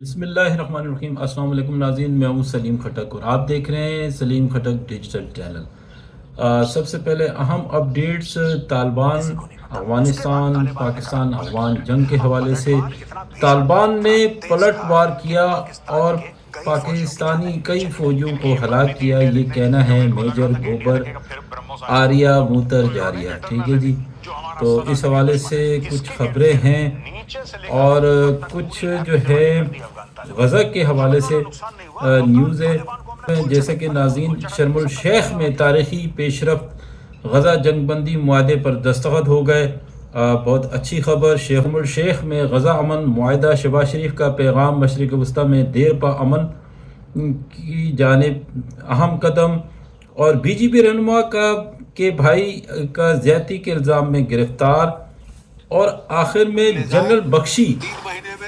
बिस्मिल्लाहिर्रहमानिर्रहीम। अस्सलाम वालेकुम नाज़रीन, मैं हूँ सलीम खटक और आप देख रहे हैं सलीम खटक डिजिटल चैनल। सबसे पहले अहम अपडेट्स तालिबान अफ़गानिस्तान पाकिस्तान अफ़गान जंग के हवाले से। तालिबान ने पलटवार किया और पाकिस्तानी कई फ़ौजियों को हलाक किया, ये कहना है मेजर गोबर आर्या मूतर जारिया। ठीक है जी, तो इस हवाले से कुछ ख़बरें हैं और कुछ जो है गज़ा के हवाले से न्यूज़ है। जैसे कि नाज़रीन, शर्मुल शेख में तारीख़ी पेशरफ गज़ा जंगबंदी मुआहदे पर दस्तखत हो गए। बहुत अच्छी खबर, शर्मुल शेख में गज़ा अमन मुआहदा। शहबाज शरीफ का पैगाम मशरिक़ वस्ता में देर पा अमन की जानिब अहम कदम। और बीजेपी रहनुमा का के भाई का ज़्यादती के इल्ज़ाम में गिरफ्तार। और आखिर में जनरल बख्शी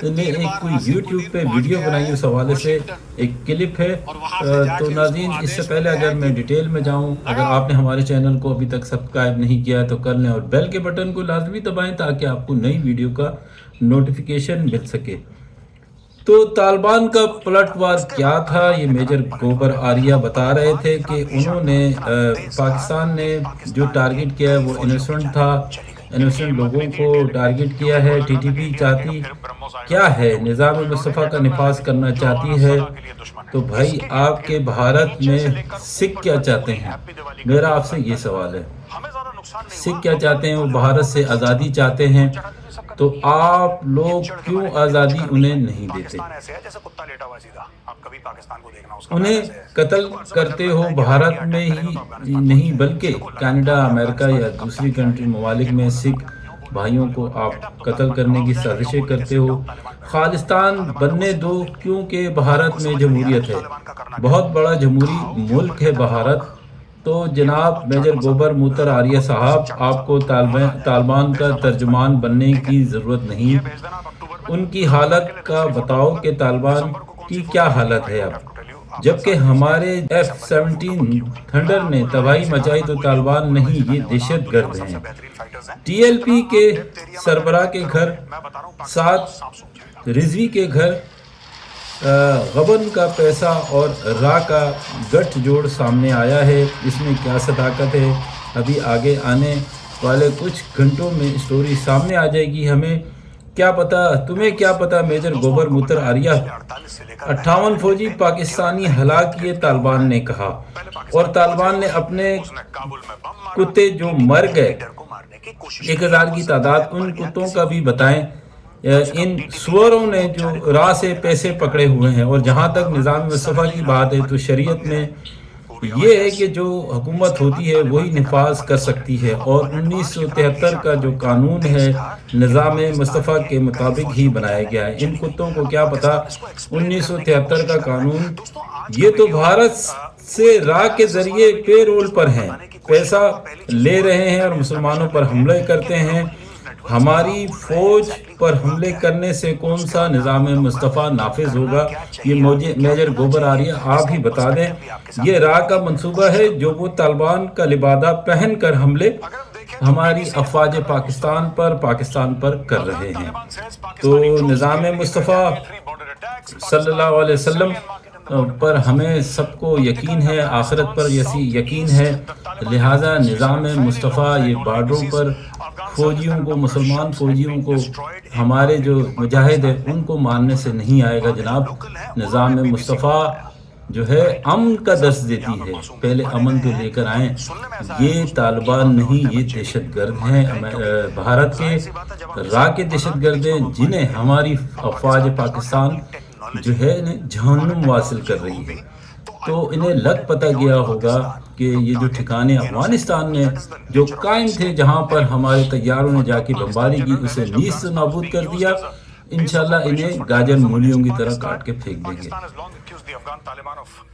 ने एक कोई यूट्यूब पे वीडियो बनाई, उस हवाले से एक क्लिप है। तो नाज़रीन, इससे पहले अगर मैं डिटेल में जाऊं, अगर आपने हमारे चैनल को अभी तक सब्सक्राइब नहीं किया है तो कर लें और बेल के बटन को लाजमी दबाएं ताकि आपको नई वीडियो का नोटिफिकेशन मिल सके। तो तालिबान का पलटवार क्या था, ये मेजर गोबर आर्या बता रहे थे कि उन्होंने पाकिस्तान ने जो टारगेट किया है वो इनोसेंट था, इनोसेंट लोगों को टारगेट किया है। टीटीपी चाहती क्या है, निज़ाम मुस्तफ़ा का निफाज करना चाहती है। तो भाई आपके भारत में सिख क्या चाहते हैं, मेरा आपसे ये सवाल है। सिख क्या चाहते हैं, वो भारत से आज़ादी चाहते हैं, तो आप लोग क्यों आज़ादी उन्हें नहीं देते। उन्हें कत्ल करते हो भारत में ही नहीं बल्कि कनाडा, अमेरिका या दूसरी कंट्री ममालिक में सिख भाइयों को आप कत्ल करने की साजिशें करते हो। खालिस्तान बनने दो, क्योंकि भारत में जमहूरियत है, बहुत बड़ा जमहूरी मुल्क है भारत। तो जनाब मेजर गोबर मूतर आर्या साहब, आपको तालिबान का तर्जुमान बनने की ज़रूरत नहीं। उनकी हालत का बताओ कि तालिबान की क्या हालत है अब। जबकि हमारे F-17 थंडर ने तबाही मचाई तो तालिबान नहीं, ये दहशत गर्द हैं। TLP के सरबराह के घर, साथ रिजवी के घर, गबन का पैसा और रा का गठजोड़ सामने आया है। इसमें क्या सदाकत है, अभी आगे आने वाले कुछ घंटों में स्टोरी सामने आ जाएगी। हमें क्या पता, तुम्हें क्या पता मेजर गोबर मूतर आर्या। 58 फौजी पाकिस्तानी हलाक किए, तालिबान ने कहा। और तालिबान ने अपने कुत्ते जो मर गए 1000 की तादाद, उन कुत्तों का भी बताएं। इन सुअरों ने जो राह से पैसे पकड़े हुए हैं। और जहाँ तक निज़ाम मुस्तफ़ा की बात है तो शरीयत में ये है कि जो हुकूमत होती है वही निफाज कर सकती है। और 1973 का जो कानून है निज़ाम मुस्तफ़ा के मुताबिक ही बनाया गया है। इन कुत्तों को क्या पता 1973 का कानून, ये तो भारत से राह के ज़रिए पे रोल पर हैं, पैसा ले रहे हैं और मुसलमानों पर हमले करते हैं। हमारी फौज पर हमले करने से कौन सा निज़ाम मुस्तफ़ा नाफिज होगा, ये मेजर गोबर आर्या आप ही बता दें। ये राह का मंसूबा है जो वो तालिबान का लिबादा पहन कर हमले हमारी अफवाज पाकिस्तान पर कर रहे हैं। तो निज़ाम मुस्तफ़ा सल्लल्लाहु अलैहि वसल्लम पर हमें सबको यकीन है, आखिरत पर यकीन है। लिहाजा निज़ाम मुस्तफ़ा ये बॉर्डरों पर फौजियों को, मुसलमान फौजियों को, हमारे जो मुजाहिद है उनको मारने से नहीं आएगा जनाब। निज़ाम मुस्तफ़ा जो है अमन का दर्स देती है, पहले अमन तो लेकर आएँ। ये तालिबान नहीं, ये दहशतगर्द हैं, भारत के राह के दहशतगर्द हैं जिन्हें हमारी अफवाज पाकिस्तान जो है जहन्नुम वासिल कर रही है। तो इन्हें लग पता गया होगा कि ये जो ठिकाने अफगानिस्तान में जो कायम थे, जहाँ पर हमारे तैयारों ने जाके बमबारी की, उसे नीस्त नाबूद कर दिया। इंशाल्लाह इन्हें गाजर मूलियों की तरह काट के फेंक देंगे।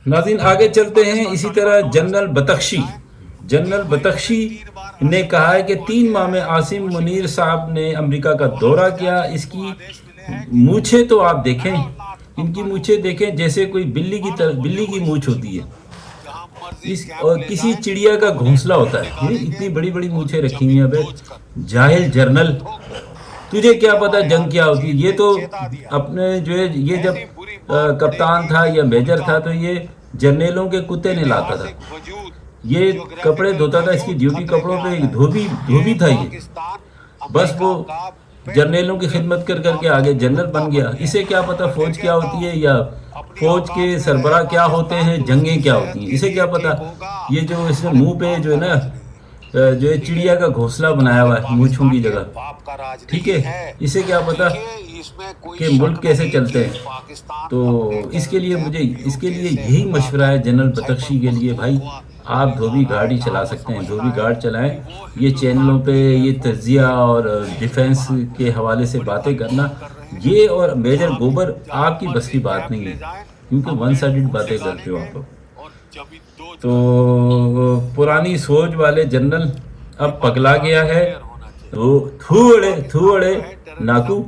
नाज़रीन आगे चलते हैं। इसी तरह जनरल बख्शी ने कहा है कि 3 माह में आसिम मुनीर साहब ने अमेरिका का दौरा किया। इसकी मूछें तो आप देखें, इनकी मूछें देखें, जैसे कोई बिल्ली की मूछ होती है, और किसी चिड़िया का घोंसला होता है। ये इतनी बड़ी बड़ी मूछें रखी हुई हैं। जाहिल जर्नल तुझे क्या पता जंग क्या होती है? ये तो अपने जो है, ये जब कप्तान था या मेजर था तो ये जर्नलों के कुत्ते ने लाता था, ये कपड़े धोता था, इसकी ड्यूटी कपड़ों पे धोबी धोबी था ये। बस वो जर्नलों की खिदमत कर करके आगे जनरल बन गया। इसे क्या पता फौज क्या होती है या फौज के सरबराह क्या होते हैं, जंगें क्या होती हैं, इसे क्या पता। ये जो इसने मुंह पे जो है ना जो है चिड़िया का घोंसला बनाया हुआ है मूंछों की जगह, ठीक है, इसे क्या पता कि मुल्क कैसे चलते हैं। तो इसके लिए मुझे, इसके लिए यही मशवरा है जनरल बदख्शी के लिए, भाई आप धोबी गाड़ी चला सकते हैं, धोबी गार्ड चलाएं। ये चैनलों पे ये तजिया और डिफेंस के हवाले से बातें करना, ये और मेजर गोबर आपकी बस की बात नहीं है, क्योंकि वन साइडेड बातें करते हो आप लोग। तो पुरानी सोच वाले जनरल अब पगला गया है। तो थूड़े नाकू,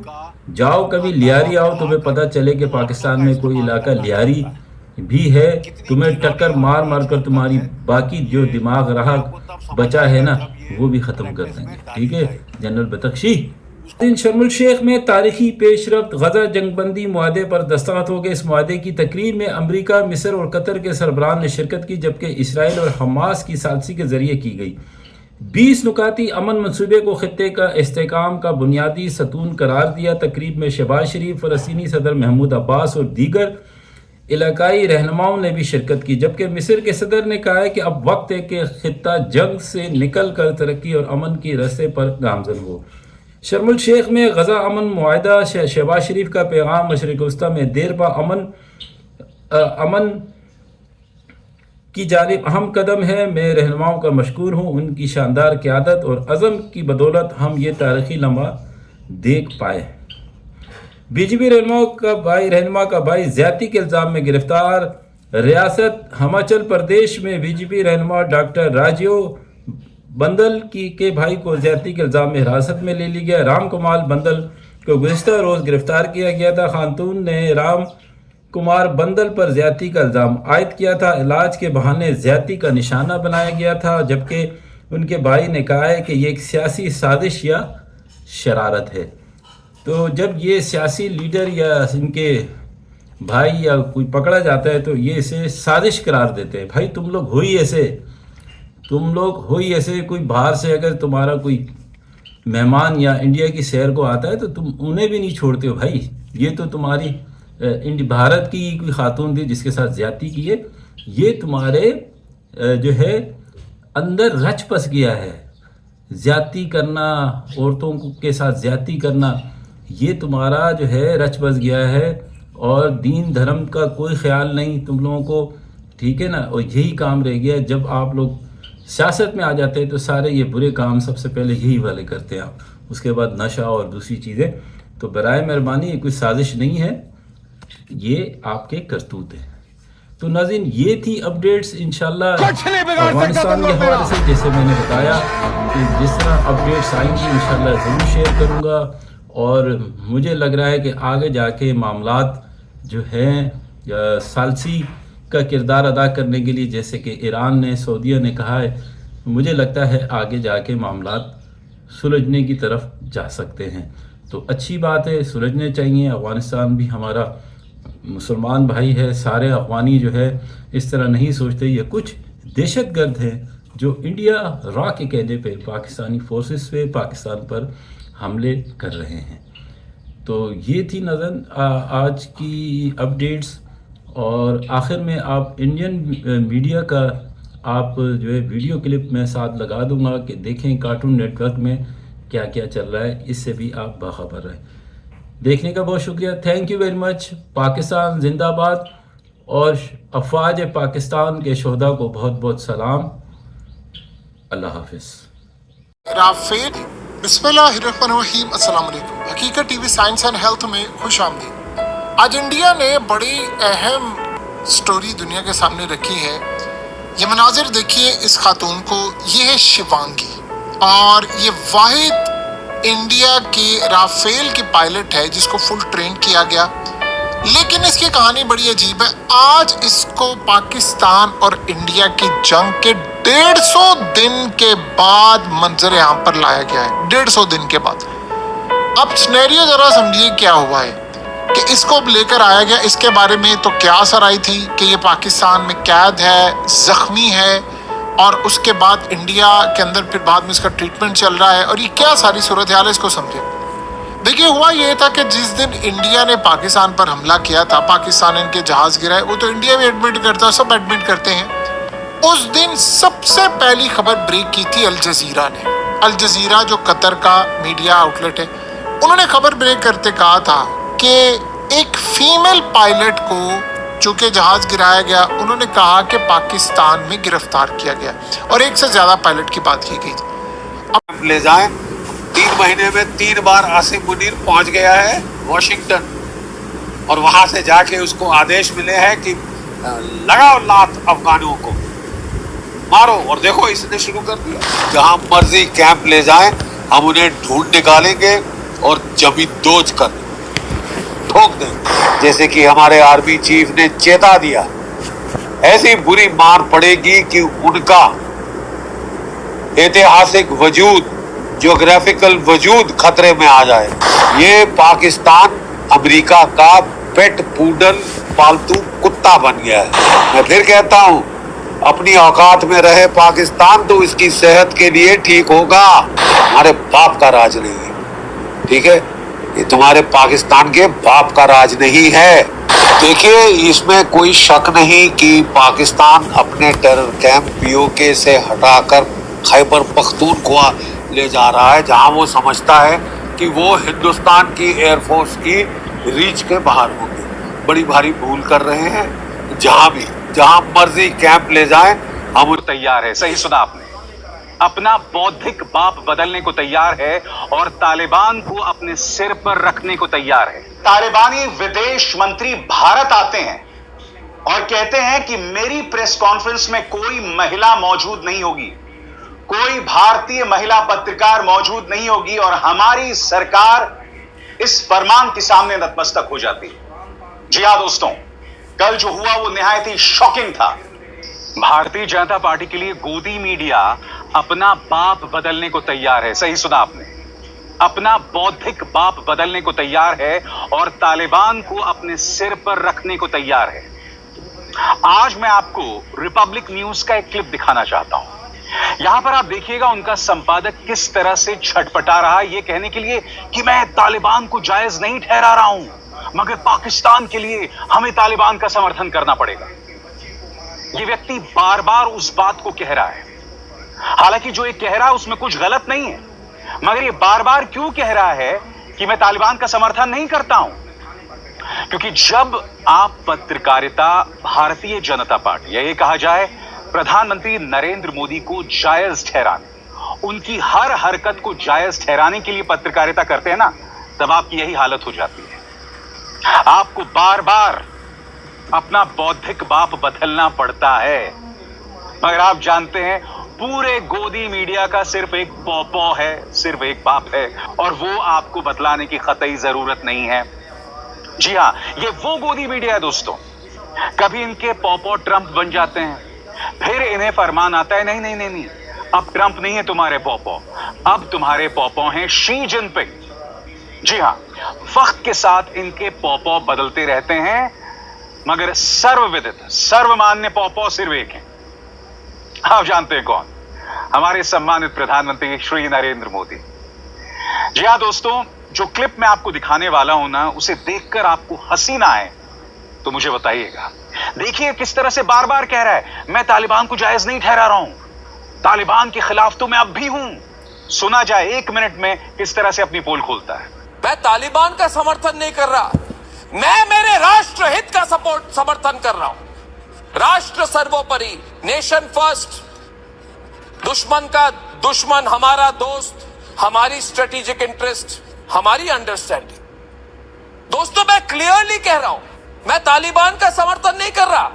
जाओ कभी लियारी आओ, तुम्हें पता चले कि पाकिस्तान में कोई इलाका लियारी भी है, तुम्हें टक्कर मार मार कर तुम्हारी बाकी जो दिमाग रहा बचा है ना वो भी ख़त्म कर देंगे, ठीक है जनरल बदख्शी। शर्म शेख में तारीखी पेशरफ्त, गजा जंगबंदी मुआहदे पर दस्तखत हो गए। इस मुआहदे की तकरीर में अमरीका, मिस्र और कतर के सरबराहान ने शिरकत की, जबकि इसराइल और हमास की सालसी के जरिए की गई। 20 नुकाती अमन मनसूबे को खित्ते का इस्तेहकाम का बुनियादी सतून करार दिया। तकरीब में शहबाज शरीफ, फ़लस्तीनी सदर महमूद अब्बास और दीगर इलाकाई रहनुमाओं ने भी शिरकत की, जबकि मिस्र के सदर ने कहा है कि अब वक्त है कि खित्ता जंग से निकल कर तरक्की और अमन के रास्ते पर गामजन हो। शर्म शेख में गजा अमन मुआहदा, शहबाज शरीफ का पैगाम, मशरिक़ वस्ता में देरपा अमन की जानिब अहम कदम है। मैं रहनुमाओं का मशकूर हूँ, उनकी शानदार क़यादत और अज़म की बदौलत हम ये तारीख़ी लम्हा देख पाए। बीजेपी रहनुमा का भाई ज़्यादती के इल्ज़ाम में गिरफ्तार। रियासत हिमाचल प्रदेश में बीजेपी रहनुमा डॉक्टर राजीव बंदल के भाई को ज़्यादती के इल्ज़ाम में हिरासत में ले लिया गया। राम कुमार बंदल को गुज़िश्ता रोज़ गिरफ्तार किया गया था। खातून ने राम कुमार बंदल पर ज़्यादती का इल्ज़ाम आयद किया था। इलाज के बहाने ज़्यादती का निशाना बनाया गया था, जबकि उनके भाई ने कहा है कि ये एक सियासी साजिश या शरारत है। तो जब ये सियासी लीडर या इनके भाई या कोई पकड़ा जाता है तो ये इसे साजिश करार देते हैं। भाई तुम लोग हो ही ऐसे, कोई बाहर से अगर तुम्हारा कोई मेहमान या इंडिया की सैर को आता है तो तुम उन्हें भी नहीं छोड़ते हो। भाई ये तो तुम्हारी भारत की कोई खातून थी जिसके साथ ज़्यादती की है, ये तुम्हारे जो है अंदर रच बस गया है। ज़्यादती करना, औरतों के साथ ज़्यादती करना, ये तुम्हारा जो है रच बस गया है और दीन धर्म का कोई ख्याल नहीं तुम लोगों को, ठीक है ना। और यही काम रह गया। जब आप लोग सियासत में आ जाते हैं तो सारे ये बुरे काम सबसे पहले यही वाले करते हैं आप, उसके बाद नशा और दूसरी चीज़ें। तो बराए मेहरबानी ये कोई साजिश नहीं है, ये आपके करतूत हैं। तो नाज़रीन ये थी अपडेट्स इंशाल्लाह अफगानिस्तान के हवाले से। जैसे मैंने बताया कि जिस तरह अपडेट्स आएंगी इंशाल्लाह ज़रूर शेयर करूँगा। और मुझे लग रहा है कि आगे जाके मामलात जो हैं सालसी का किरदार अदा करने के लिए, जैसे कि ईरान ने, सऊदीया ने कहा है, मुझे लगता है आगे जाके मामलात सुलझने की तरफ जा सकते हैं। तो अच्छी बात है, सुलझने चाहिए। अफ़गानिस्तान भी हमारा मुसलमान भाई है, सारे अफ़गानी जो है इस तरह नहीं सोचते। ये कुछ दहशतगर्द हैं जो इंडिया रॉ के कहने पे पाकिस्तानी फोर्सेस पे, पाकिस्तान पर हमले कर रहे हैं। तो ये थी नज़र आज की अपडेट्स। और आखिर में आप इंडियन मीडिया का आप जो है वीडियो क्लिप में साथ लगा दूंगा कि देखें कार्टून नेटवर्क में क्या क्या चल रहा है, इससे भी आप बाखबर रहें। देखने का बहुत शुक्रिया, thank you very much. Pakistan जिंदाबाद और अफवाज पाकिस्तान के शोहदा को बहुत बहुत सलाम। अल्लाह हाफिज़। राफेल बिस्मिल्लाहिर्रहमानिर्रहीम, अस्सलाम वालेकुम। हकीकत टीवी साइंस एंड हेल्थ में खुश आमदीद। आज इंडिया ने बड़ी अहम स्टोरी दुनिया के सामने रखी है। ये मनाजिर देखिए इस खातून को, ये है शिवांगी और ये वाहिद इंडिया की राफेल की पायलट है जिसको फुल ट्रेन किया गया। लेकिन इसकी कहानी बड़ी अजीब है। आज इसको पाकिस्तान और इंडिया की जंग के 150 दिन के बाद मंजर आम पर लाया गया है। 150 दिन के बाद अब सिनेरियो जरा समझिए क्या हुआ है कि इसको अब लेकर आया गया। इसके बारे में तो क्या असर आई थी कि ये पाकिस्तान में कैद है, जख्मी है, और उसके बाद इंडिया के अंदर फिर बाद में इसका ट्रीटमेंट चल रहा है, और ये क्या सारी सूरत हाल है, इसको समझे। देखिए, हुआ ये था कि जिस दिन इंडिया ने पाकिस्तान पर हमला किया था, पाकिस्तान इनके जहाज गिराए, वो तो इंडिया भी एडमिट करता है, सब एडमिट करते हैं। उस दिन सबसे पहली खबर ब्रेक की थी अल जजीरा ने। अल जजीरा जो कतर का मीडिया आउटलेट है, उन्होंने खबर ब्रेक करते कहा था कि एक फीमेल पायलट को चूंकि जहाज गिराया गया, उन्होंने कहा कि पाकिस्तान में गिरफ्तार किया गया, और एक से ज्यादा पायलट की बात की गई। अब ले जाएं, 3 महीने में 3 बार आसिम मुनीर पहुंच गया है वॉशिंगटन, और वहां से जाके उसको आदेश मिले हैं कि लगाओ लात अफगानों को, मारो। और देखो इसने शुरू कर दिया, जहां मर्जी कैंप ले जाएं, हम उन्हें ढूंढ निकालेंगे और जमीन दोज कर ठोक देंगे। जैसे कि हमारे आर्मी चीफ ने चेता दिया, ऐसी बुरी मार पड़ेगी कि उनका ऐतिहासिक वजूद, ज्योग्राफिकल वजूद खतरे में आ जाए। ये पाकिस्तान अमेरिका का पेट पूडल पालतू कुत्ता बन गया है। मैं फिर कहता हूं, अपनी औकात में रहे पाकिस्तान तो इसकी सेहत के लिए ठीक होगा। हमारे बाप का राज नहीं है, ठीक है? ये तुम्हारे पाकिस्तान के बाप का राज नहीं है। देखिए, इसमें कोई शक नहीं कि पाकिस्तान अपने टेरर कैंप पीओके से हटाकर खैबर पख्तूनख्वा ले जा रहा है, जहां वो समझता है कि वो हिंदुस्तान की एयरफोर्स की रीच के बाहर होंगे। बड़ी भारी भूल कर रहे हैं। जहां मर्जी कैंप ले जाएं, हम तैयार है। सही सुना आपने, अपना बौद्धिक बाप बदलने को तैयार है और तालिबान को अपने सिर पर रखने को तैयार है। तालिबानी विदेश मंत्री भारत आते हैं और कहते हैं कि मेरी प्रेस कॉन्फ्रेंस में कोई महिला मौजूद नहीं होगी, कोई भारतीय महिला पत्रकार मौजूद नहीं होगी, और हमारी सरकार इस फरमान के सामने नतमस्तक हो जाती है। जी हां दोस्तों, कल जो हुआ वो निहायत ही शॉकिंग था। भारतीय जनता पार्टी के लिए गोदी मीडिया अपना बाप बदलने को तैयार है। सही सुना आपने, अपना बौद्धिक बाप बदलने को तैयार है और तालिबान को अपने सिर पर रखने को तैयार है। आज मैं आपको रिपब्लिक न्यूज का एक क्लिप दिखाना चाहता हूं। यहां पर आप देखिएगा उनका संपादक किस तरह से छटपटा रहा है ये कहने के लिए कि मैं तालिबान को जायज नहीं ठहरा रहा हूं, मगर पाकिस्तान के लिए हमें तालिबान का समर्थन करना पड़ेगा। ये व्यक्ति बार बार उस बात को कह रहा है, हालांकि जो ये कह रहा है उसमें कुछ गलत नहीं है, मगर ये बार बार क्यों कह रहा है कि मैं तालिबान का समर्थन नहीं करता हूं? क्योंकि जब आप पत्रकारिता भारतीय जनता पार्टी या ये कहा जाए प्रधानमंत्री नरेंद्र मोदी को जायज ठहराने, उनकी हर हरकत को जायज ठहराने के लिए पत्रकारिता करते हैं ना, तब आपकी यही हालत हो जाती है। आपको बार बार अपना बौद्धिक बाप बदलना पड़ता है, मगर आप जानते हैं पूरे गोदी मीडिया का सिर्फ एक पॉपो है, सिर्फ एक बाप है, और वो आपको बतलाने की कतई जरूरत नहीं है। जी हां, ये वो गोदी मीडिया है दोस्तों। कभी इनके पॉपो ट्रंप बन जाते हैं, फिर इन्हें फरमान आता है नहीं नहीं नहीं नहीं, अब ट्रंप नहीं है तुम्हारे पॉपो, अब तुम्हारे पॉपो हैं शी जिनपिंग। जी हां, वक्त के साथ इनके पॉपो बदलते रहते हैं, मगर सर्वविदित सर्वमान्य पॉपो सिर्फ एक है। आप जानते हैं कौन? हमारे सम्मानित प्रधानमंत्री श्री नरेंद्र मोदी। जी हां दोस्तों, जो क्लिप मैं आपको दिखाने वाला हूं ना, उसे देखकर आपको हंसी ना आए तो मुझे बताइएगा। देखिए किस तरह से बार बार कह रहा है मैं तालिबान को जायज नहीं ठहरा रहा हूं, तालिबान के खिलाफ तो मैं अब भी हूं। सुना जाए 1 मिनट में किस तरह से अपनी पोल खोलता है। मैं तालिबान का समर्थन नहीं कर रहा, मैं मेरे राष्ट्र हित का समर्थन कर रहा हूं। राष्ट्र सर्वोपरि, नेशन फर्स्ट, दुश्मन का दुश्मन हमारा दोस्त, हमारी स्ट्रेटेजिक इंटरेस्ट, हमारी अंडरस्टैंडिंग। दोस्तों, मैं क्लियरली कह रहा हूं, मैं तालिबान का समर्थन नहीं कर रहा।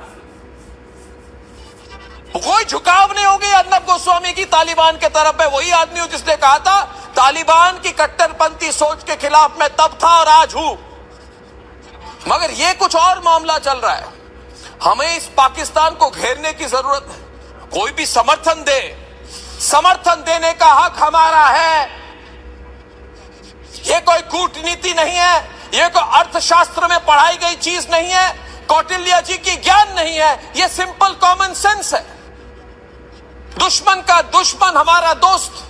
कोई झुकाव नहीं होगी अर्नब गोस्वामी की तालिबान के तरफ। मैं वही आदमी हूं जिसने कहा था तालिबान की कट्टरपंथी सोच के खिलाफ मैं तब था और आज हूं। मगर यह कुछ और मामला चल रहा है। हमें इस पाकिस्तान को घेरने की जरूरत है। कोई भी समर्थन दे, समर्थन देने का हक हमारा है। ये कोई कूटनीति नहीं है, ये कोई अर्थशास्त्र में पढ़ाई गई चीज नहीं है, कौटिल्य जी की ज्ञान नहीं है, ये सिंपल कॉमन सेंस है। दुश्मन का दुश्मन हमारा दोस्त,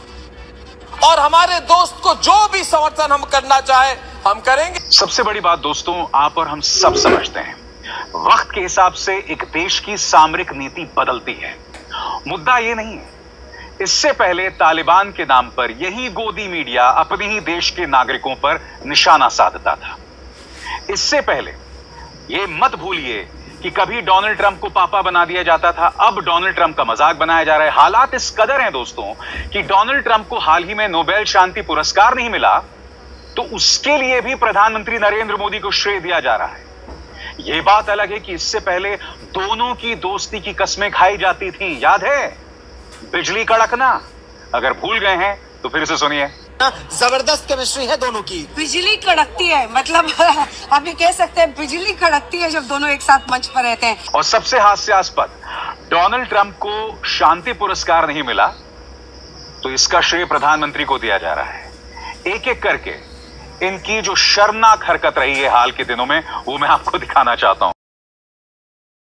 और हमारे दोस्त को जो भी समर्थन हम करना चाहे हम करेंगे। सबसे बड़ी बात दोस्तों, आप और हम सब समझते हैं, वक्त के हिसाब से एक देश की सामरिक नीति बदलती है। मुद्दा ये नहीं है, इससे पहले तालिबान के नाम पर यही गोदी मीडिया अपने ही देश के नागरिकों पर निशाना साधता था। इससे पहले ये मत भूलिए कि कभी डोनाल्ड ट्रंप को पापा बना दिया जाता था, अब डोनाल्ड ट्रंप का मजाक बनाया जा रहा है। हालात इस कदर हैं दोस्तों कि डोनाल्ड ट्रंप को हाल ही में नोबेल शांति पुरस्कार नहीं मिला, तो उसके लिए भी प्रधानमंत्री नरेंद्र मोदी को श्रेय दिया जा रहा है। यह बात अलग है कि इससे पहले दोनों की दोस्ती की कस्में खाई जाती थी, याद है? बिजली कड़कना। अगर भूल गए हैं तो फिर से सुनिए। जबरदस्त केमिस्ट्री है दोनों की। बिजली कड़कती है, मतलब आप ये कह सकते हैं बिजली कड़कती है जब दोनों एक साथ मंच पर रहते हैं। और सबसे हास्यास्पद, डोनाल्ड ट्रंप को शांति पुरस्कार नहीं मिला तो इसका श्रेय प्रधानमंत्री को दिया जा रहा है। एक एक करके इनकी जो शर्मनाक हरकत रही है हाल के दिनों में, वो मैं आपको दिखाना चाहता हूं।